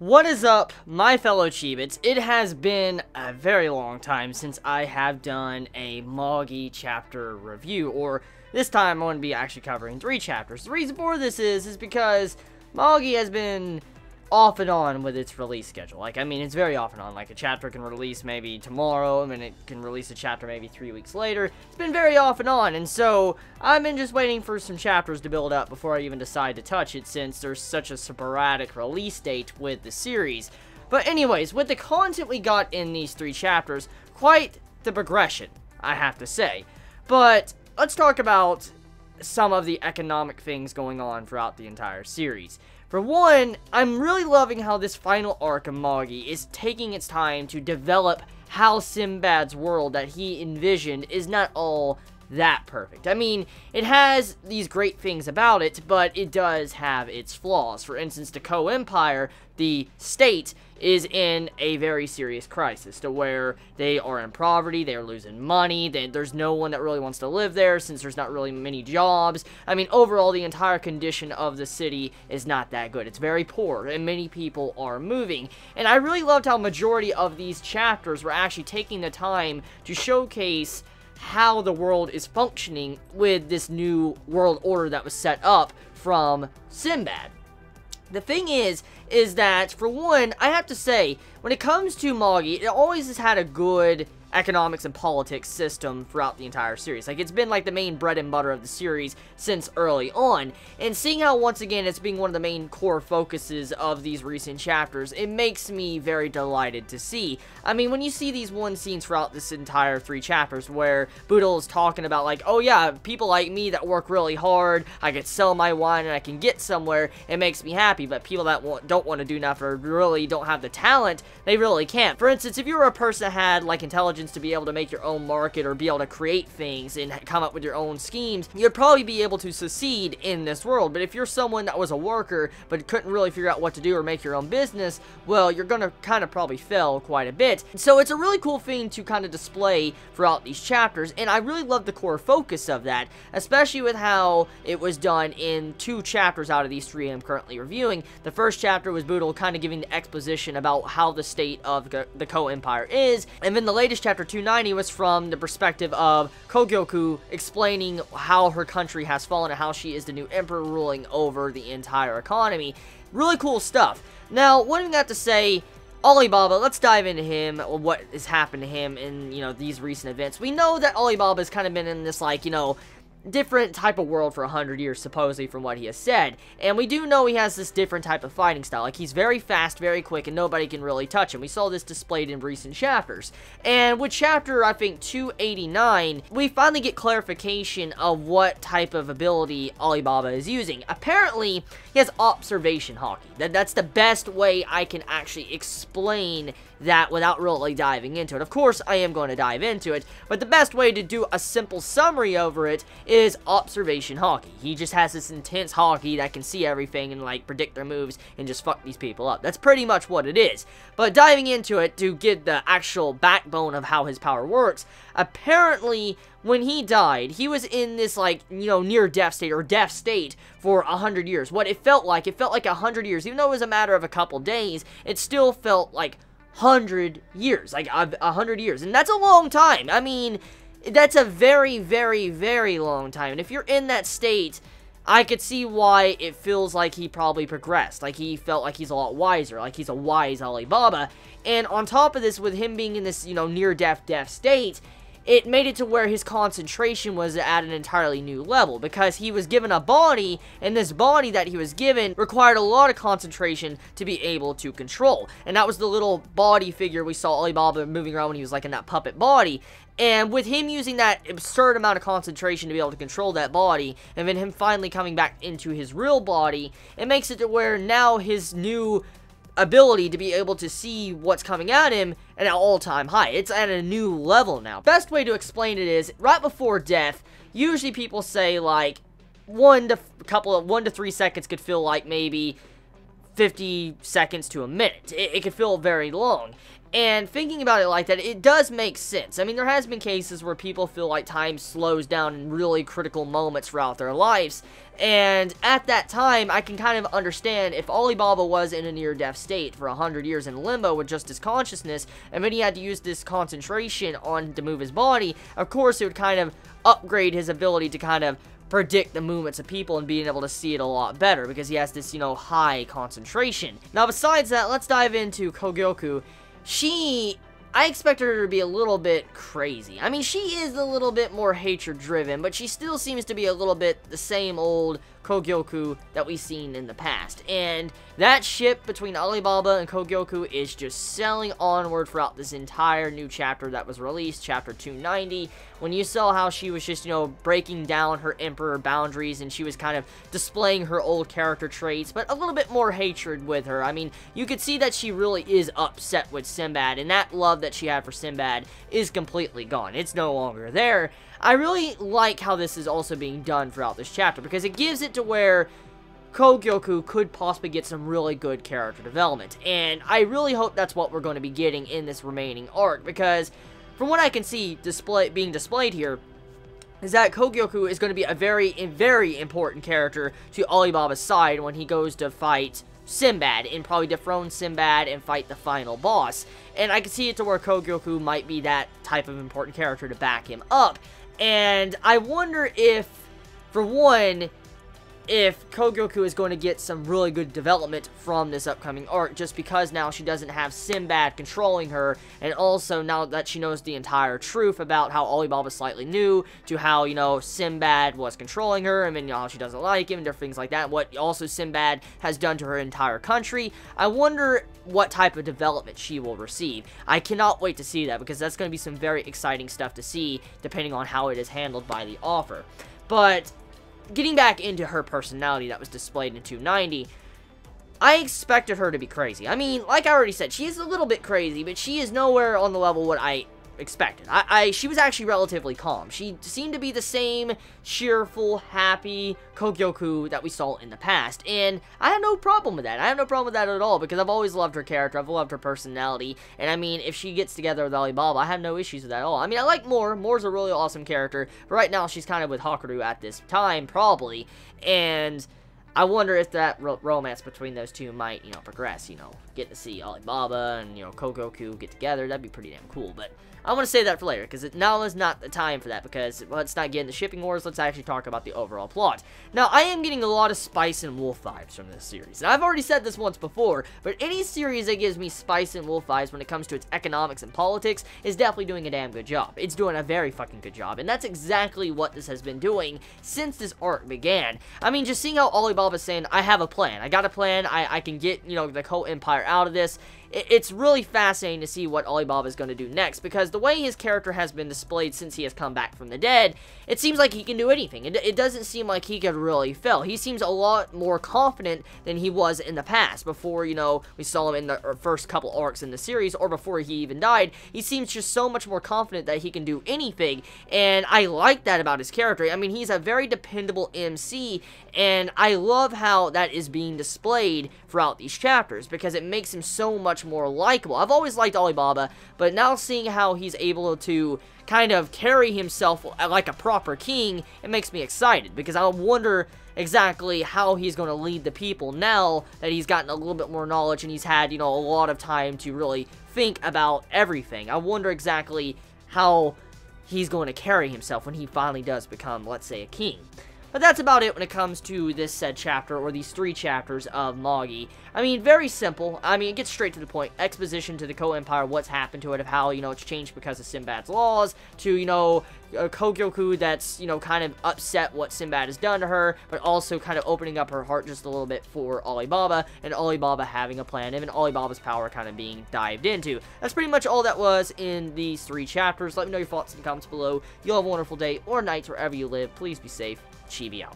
What is up, my fellow Chibits? It has been a very long time since I have done a Magi chapter review, or this time I'm going to be actually covering 3 chapters. The reason for this is because Magi has been off and on with its release schedule. It's very off and on. Like, a chapter can release maybe tomorrow, and then it can release a chapter maybe 3 weeks later. It's been very off and on, and so I've been just waiting for some chapters to build up before I even decide to touch it, since there's such a sporadic release date with the series. But anyways, with the content we got in these 3 chapters, quite the progression, I have to say. But let's talk about some of the economic things going on throughout the entire series. For one, I'm really loving how this final arc of Magi is taking its time to develop how Sinbad's world that he envisioned is not all that perfect. I mean, it has these great things about it, but it does have its flaws. For instance, the Co-Empire, the state, is in a very serious crisis, to where they are in poverty, they are losing money, there's no one that really wants to live there, since there's not really many jobs. I mean, overall, the entire condition of the city is not that good. It's very poor, and many people are moving. And I really loved how majority of these chapters were actually taking the time to showcase how the world is functioning with this new world order that was set up from Sinbad. The thing is that, for one, I have to say, when it comes to Magi, it always has had a good economics and politics system throughout the entire series. Like, it's been like the main bread and butter of the series since early on, and seeing how once again it's being one of the main core focuses of these recent chapters, it makes me very delighted to see. I mean, when you see these one scenes throughout this entire 3 chapters where Boodle is talking about, like, oh yeah, people like me that work really hard, I could sell my wine and I can get somewhere, it makes me happy. But people that don't want to do nothing, or really don't have the talent, they really can't. For instance, if you were a person that had like intelligence to be able to make your own market, or be able to create things and come up with your own schemes, you'd probably be able to succeed in this world. But if you're someone that was a worker but couldn't really figure out what to do or make your own business, well, you're gonna kind of probably fail quite a bit. So it's a really cool thing to kind of display throughout these chapters, and I really love the core focus of that, especially with how it was done in 2 chapters out of these 3 I'm currently reviewing. The first chapter was Boodle kind of giving the exposition about how the state of the Co-Empire is, and then the latest chapter, 290, was from the perspective of Kogyoku explaining how her country has fallen and how she is the new emperor ruling over the entire economy. Really cool stuff. Now, what do we got to say? Alibaba, let's dive into him, what has happened to him in, these recent events. We know that Alibaba has kind of been in this, like, different type of world for 100 years, supposedly, from what he has said. And we do know he has this different type of fighting style. Like, he's very fast, very quick, and nobody can really touch him. We saw this displayed in recent chapters. And with chapter, I think, 289, we finally get clarification of what type of ability Alibaba is using. Apparently, he has observation hockey. That's the best way I can actually explain that without really diving into it. Of course, I am going to dive into it, but the best way to do a simple summary over it is observation hockey. He just has this intense hockey that can see everything and, like, predict their moves and just fuck these people up. That's pretty much what it is. But diving into it to get the actual backbone of how his power works, apparently, when he died, he was in this, like, near-death state, or death state, for 100 years. What it felt like 100 years. Even though it was a matter of a couple days, it still felt like 100 years, like 100 years, and that's a long time. I mean, that's a very, very, very long time, and if you're in that state, I could see why it feels like he probably progressed, like he felt like he's a lot wiser, like he's a wise Alibaba. And on top of this, with him being in this, near-death state, it made it to where his concentration was at an entirely new level, because he was given a body, and this body that he was given required a lot of concentration to be able to control. And that was the little body figure we saw Alibaba moving around when he was like in that puppet body. And with him using that absurd amount of concentration to be able to control that body, and then him finally coming back into his real body, it makes it to where now his new ability to be able to see what's coming at him at an all-time high. It's at a new level now. Best way to explain it is, right before death, usually people say, like, 1 to 3 seconds could feel like maybe 50 seconds to a minute. It could feel very long. And thinking about it like that, it does make sense. I mean, there has been cases where people feel like time slows down in really critical moments throughout their lives. And at that time, I can kind of understand if Alibaba was in a near-death state for 100 years in limbo with just his consciousness, and then he had to use this concentration on to move his body, of course it would kind of upgrade his ability to kind of predict the movements of people and being able to see it a lot better, because he has this, you know, high concentration. Now, besides that, let's dive into Kogyoku. I expected her to be a little bit crazy. I mean, she is a little bit more hatred-driven, but she still seems to be a little bit the same old Kogyoku that we've seen in the past. And that ship between Alibaba and Kogyoku is just sailing onward throughout this entire new chapter that was released, chapter 290, when you saw how she was just, you know, breaking down her emperor boundaries, and she was kind of displaying her old character traits, but a little bit more hatred with her. I mean, you could see that she really is upset with Sinbad, and that love that she had for Sinbad is completely gone. It's no longer there. I really like how this is also being done throughout this chapter, because it gives it to where Kogyoku could possibly get some really good character development, and I really hope that's what we're going to be getting in this remaining arc, because from what I can see being displayed here, is that Kogyoku is going to be a very important character to Alibaba's side when he goes to fight Sinbad, and probably dethrone Sinbad and fight the final boss. And I can see it to where Kogyoku might be that type of important character to back him up. And I wonder if, for one, if Kogyoku is going to get some really good development from this upcoming arc, just because now she doesn't have Sinbad controlling her, and also now that she knows the entire truth about how Alibaba slightly knew, to how, you know, Sinbad was controlling her, and then, you know, how she doesn't like him, and different things like that, what also Sinbad has done to her entire country. I wonder what type of development she will receive. I cannot wait to see that, because that's going to be some very exciting stuff to see, depending on how it is handled by the author. But getting back into her personality that was displayed in 290, I expected her to be crazy. I mean, like I already said, she is a little bit crazy, but she is nowhere on the level what I expected. She was actually relatively calm. She seemed to be the same cheerful, happy Kogyoku that we saw in the past, and I have no problem with that. I have no problem with that at all, because I've always loved her character, I've loved her personality, and I mean, if she gets together with Alibaba, I have no issues with that at all. I mean, I like Moore. Moore's a really awesome character, but right now she's kind of with Hakuryu at this time, probably, and I wonder if that romance between those two might, you know, progress, you know, get to see Alibaba and, you know, Kogyoku get together. That'd be pretty damn cool, but I want to save that for later, because now is not the time for that, because let's not get into shipping wars, let's actually talk about the overall plot. Now, I am getting a lot of Spice and Wolf vibes from this series, and I've already said this once before, but any series that gives me Spice and Wolf vibes when it comes to its economics and politics is definitely doing a damn good job. It's doing a very fucking good job, and that's exactly what this has been doing since this arc began. I mean, just seeing how Alibaba's saying, I have a plan, I got a plan, I can get, you know, the whole empire out of this. It's really fascinating to see what Alibaba is going to do next, because the way his character has been displayed since he has come back from the dead, it seems like he can do anything. It doesn't seem like he could really fail. He seems a lot more confident than he was in the past, before, you know, we saw him in the first couple arcs in the series, or before he even died. He seems just so much more confident that he can do anything, and I like that about his character. I mean, he's a very dependable MC, and I love how that is being displayed throughout these chapters, because it makes him so much more likable. I've always liked Alibaba, but now seeing how he's able to kind of carry himself like a proper king, it makes me excited, because I wonder exactly how he's going to lead the people now that he's gotten a little bit more knowledge and he's had, you know, a lot of time to really think about everything. I wonder exactly how he's going to carry himself when he finally does become, let's say, a king. But that's about it when it comes to this said chapter, or these 3 chapters of Magi. I mean, very simple. I mean, it gets straight to the point. Exposition to the Ko-Empire, what's happened to it, of how, you know, it's changed because of Sinbad's laws, to, you know, Kogyoku that's, you know, kind of upset what Sinbad has done to her, but also kind of opening up her heart just a little bit for Alibaba, and Alibaba having a plan, and Alibaba's power kind of being dived into. That's pretty much all that was in these 3 chapters. Let me know your thoughts in the comments below. You'll have a wonderful day or night wherever you live. Please be safe. Chibi out.